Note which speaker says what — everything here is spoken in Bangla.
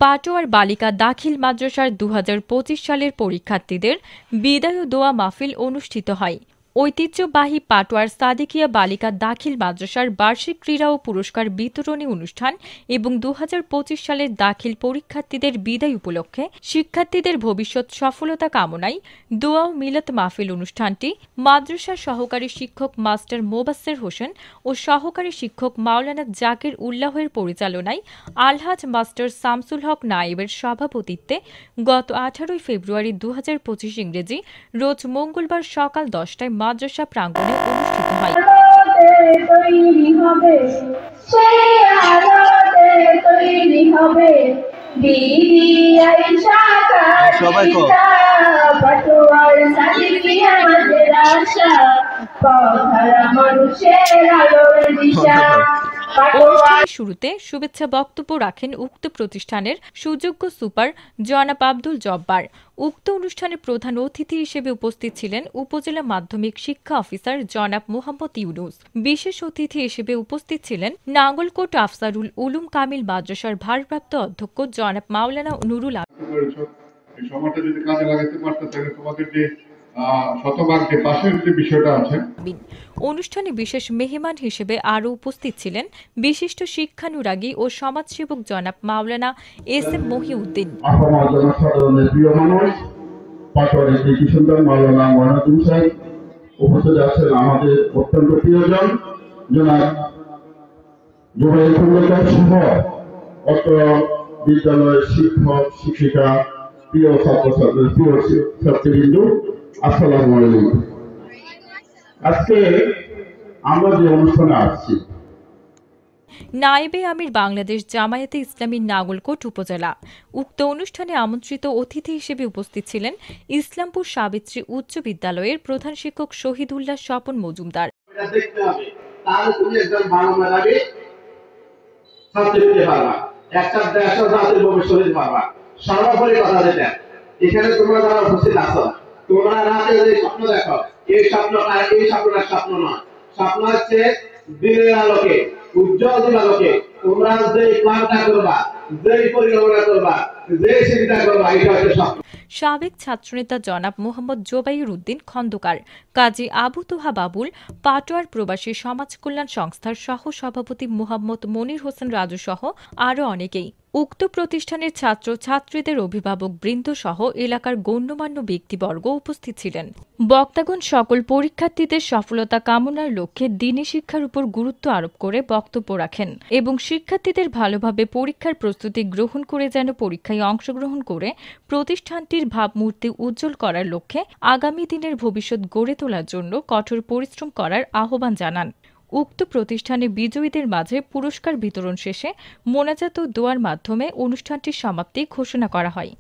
Speaker 1: পাটোয়ার বালিকা দাখিল মাদ্রাসার ২০২৫ সালের পরীক্ষার্থীদের বিদায় ও দোয়া মাহফিল অনুষ্ঠিত হয়। ঐতিহ্যবাহী পাটোয়ার সাদিকিয়া বালিকা দাখিল মাদ্রাসার বার্ষিক ক্রীড়া ও পুরস্কার বিতরণী অনুষ্ঠান এবং ২০২৫ সালের দাখিল পরীক্ষার্থীদের বিদায় উপলক্ষে শিক্ষার্থীদের ভবিষ্যৎ সফলতা কামনায় দোয়া ও মিলাদ মাহফিল অনুষ্ঠানটি মাদ্রাসার সহকারী শিক্ষক মাস্টার মোবাশ্বের হোসেন ও সহকারী শিক্ষক মাওলানা জাকির উল্লাহের পরিচালনায় আলহাজ মাস্টার শামসুল হক নায়েবের সভাপতিত্বে গত ১৮ ফেব্রুয়ারি ২০২৫ ইংরেজি রোজ মঙ্গলবার সকাল ১০টায় মাদ্রাসা প্রাঙ্গণে অনুষ্ঠিত হয়। অনুষ্ঠানের শুরুতে শুভেচ্ছা বক্তব্য রাখেন উক্ত প্রতিষ্ঠানের সুযোগ্য সুপার জনাব আব্দুল জব্বার। উক্ত অনুষ্ঠানে প্রধান অতিথি হিসেবে উপস্থিত ছিলেন উপজেলা মাধ্যমিক শিক্ষা অফিসার জনাব মোহাম্মদ ইউনুস। বিশেষ অতিথি হিসেবে উপস্থিত ছিলেন নাঙ্গলকোট আফসারুল উলুম কামিল মাদ্রাসার ভারপ্রাপ্ত অধ্যক্ষ জনাব মাওলানা নুরুল অনুষ্ঠানে বিশেষ মেহমান হিসেবে আরও উপস্থিত ছিলেন বিশিষ্ট শিক্ষানুরাগী ও সমাজসেবক জনাব মাওলানা এস এম মহিউদ্দিন।
Speaker 2: আমাদের অত্যন্ত প্রিয়জন জনাব জুবাইর খন্দকার সহ অত্র বিদ্যালয়ের শিক্ষক শিক্ষিকা প্রিয় ছাত্রছাত্রী প্রিয় ছাত্রবৃন্দ, আসসালামু আলাইকুম। আজকে আমরা যে অনুষ্ঠানে আসছি
Speaker 1: নায়েবে আমির বাংলাদেশ জামায়াতে ইসলামী নাঙ্গলকোট উপজেলা। উক্ত অনুষ্ঠানে আমন্ত্রিত অতিথি হিসেবে উপস্থিত ছিলেন ইসলামপুর সাবিত্রী উচ্চ বিদ্যালয়ের প্রধান শিক্ষক শহীদুল্লাহ স্বপন মজুমদার।
Speaker 2: এখানে তোমরা যারা উপস্থিত আছো, তোমরা রাতে যে স্বপ্ন দেখো, এই স্বপ্নটা স্বপ্ন নয়, স্বপ্ন হচ্ছে দিনের আলোকে, উজ্জ্বল দিনের আলোকে তোমরা যে প্ল্যানটা করবা, যে পরিকল্পনা করবা, যে চিন্তা করবা, এটা হচ্ছে স্বপ্ন।
Speaker 1: সাবেক ছাত্রনেতা জনাব মোহাম্মদ জোবাইর উদ্দিন খন্দকার, কাজী আবু তোহা বাবুল, পাটোয়ার প্রবাসী সমাজ কল্যাণ সংস্থার সহ সভাপতি মোহাম্মদ মনির হোসেন রাজু সহ আরও অনেকেই। উক্ত প্রতিষ্ঠানের ছাত্র ছাত্রীদের অভিভাবক বৃন্দ সহ এলাকার গণ্যমান্য ব্যক্তিবর্গ উপস্থিত ছিলেন। বক্তাগণ সকল পরীক্ষার্থীদের সফলতা কামনার লক্ষ্যে দ্বীনি শিক্ষার উপর গুরুত্ব আরোপ করে বক্তব্য রাখেন এবং শিক্ষার্থীদের ভালোভাবে পরীক্ষার প্রস্তুতি গ্রহণ করে যেন পরীক্ষায় অংশগ্রহণ করে প্রতিষ্ঠানটির ভাবমূর্তি উজ্জ্বল করার লক্ষ্যে আগামী দিনের ভবিষ্যৎ গড়ে তোলার জন্য কঠোর পরিশ্রম করার আহ্বান জানান। উক্ত প্রতিষ্ঠানে বিজয়ীদের মাঝে পুরস্কার বিতরণ শেষে মোনাজাত ও দোয়ার মাধ্যমে অনুষ্ঠানটির সমাপ্তি ঘোষণা করা হয়।